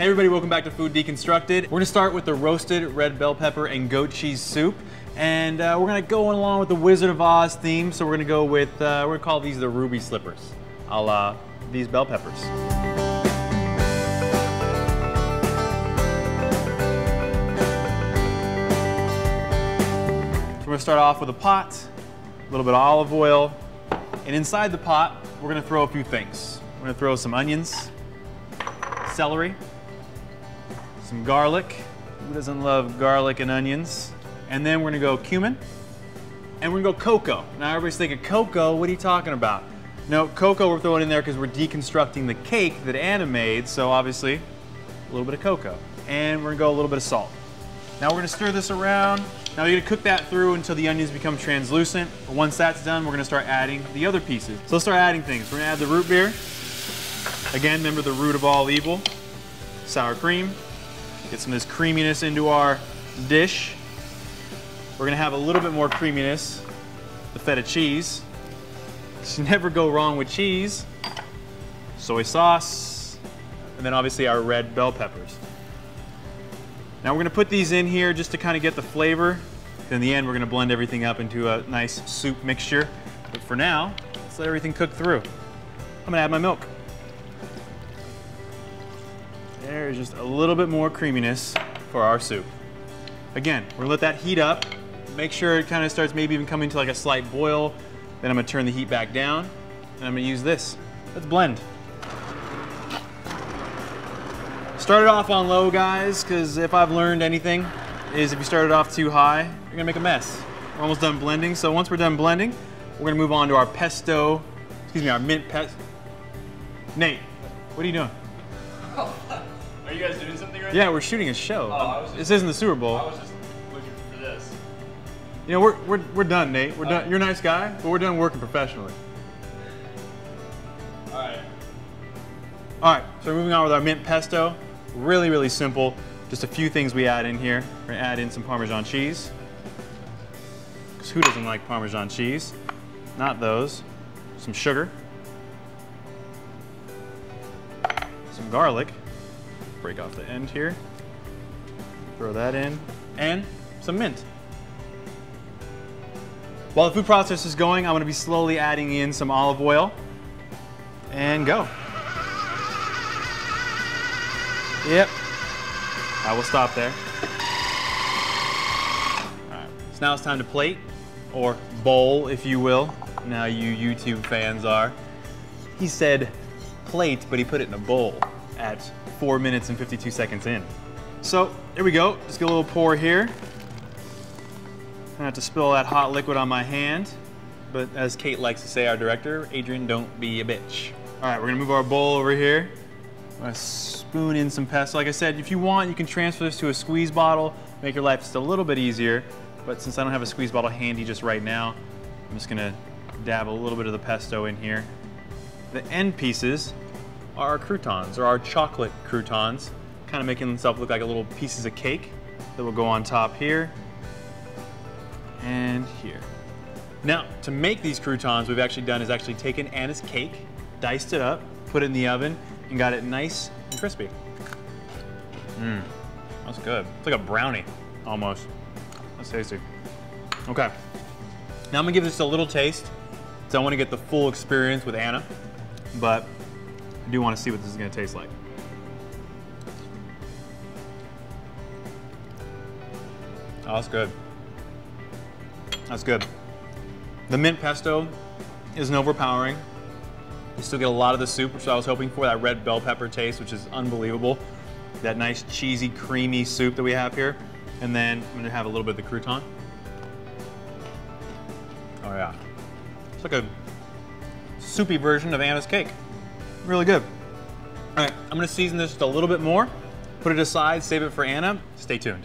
Hey everybody, welcome back to Food Deconstructed. We're gonna start with the roasted red bell pepper and goat cheese soup. And we're gonna go along with the Wizard of Oz theme. So we're gonna go with, we're gonna call these the ruby slippers, a la these bell peppers. So we're gonna start off with a pot, a little bit of olive oil, and inside the pot, we're gonna throw a few things. We're gonna throw some onions, celery, some garlic. Who doesn't love garlic and onions? And then we're gonna go cumin, and we're gonna go cocoa. Now everybody's thinking, cocoa, what are you talking about? No, cocoa we're throwing in there because we're deconstructing the cake that Anna made, so obviously, a little bit of cocoa. And we're gonna go a little bit of salt. Now we're gonna stir this around. Now you're gonna cook that through until the onions become translucent. Once that's done, we're gonna start adding the other pieces. So let's start adding things. We're gonna add the root beer. Again, remember the root of all evil. Sour cream. Get some of this creaminess into our dish. We're gonna have a little bit more creaminess. The feta cheese. You never go wrong with cheese. Soy sauce. And then obviously our red bell peppers. Now we're gonna put these in here just to kind of get the flavor. In the end, we're gonna blend everything up into a nice soup mixture. But for now, let's let everything cook through. I'm gonna add my milk. There's just a little bit more creaminess for our soup. Again, we're gonna let that heat up. Make sure it kind of starts maybe even coming to like a slight boil. Then I'm gonna turn the heat back down, and I'm gonna use this. Let's blend. Start it off on low, guys, because if I've learned anything, is if you start it off too high, you're gonna make a mess. We're almost done blending, so once we're done blending, we're gonna move on to our pesto, our mint pesto. Nate, what are you doing? Are you guys doing something right now? Yeah, we're shooting a show. This isn't the Super Bowl. I was just looking for this. You know, we're done, Nate. We're done. You're a nice guy, but we're done working professionally. All right. All right, so we're moving on with our mint pesto. Really, really simple. Just a few things we add in here. We're gonna add in some Parmesan cheese. Because who doesn't like Parmesan cheese? Not those. Some sugar. Some garlic. Break off the end here. Throw that in. And some mint. While the food process is going, I'm gonna be slowly adding in some olive oil. And go. Yep. I will stop there. All right. So now it's time to plate, or bowl, if you will. Now you YouTube fans are. He said plate, but he put it in a bowl at 4 minutes and 52 seconds in. So here we go. Just get a little pour here. I have to spill that hot liquid on my hand, but as Kate likes to say, our director, Adrian, don't be a bitch. All right, we're gonna move our bowl over here. I'm gonna spoon in some pesto. Like I said, if you want, you can transfer this to a squeeze bottle, make your life just a little bit easier. But since I don't have a squeeze bottle handy just right now, I'm just gonna dab a little bit of the pesto in here. The end pieces are our croutons, or our chocolate croutons, kind of making themselves look like a little pieces of cake that will go on top here and here. Now, to make these croutons, we've actually done is actually taken Anna's cake, diced it up, put it in the oven, and got it nice and crispy. Mmm, that's good. It's like a brownie, almost. That's tasty. Okay, now I'm gonna give this a little taste, so I wanna get the full experience with Anna, but I do wanna see what this is gonna taste like. Oh, that's good. That's good. The mint pesto isn't overpowering. You still get a lot of the soup, which I was hoping for, that red bell pepper taste, which is unbelievable. That nice cheesy, creamy soup that we have here. And then I'm gonna have a little bit of the crouton. Oh yeah. It's like a soupy version of Anna's cake. Really good. All right, I'm gonna season this just a little bit more, put it aside, save it for Anna. Stay tuned.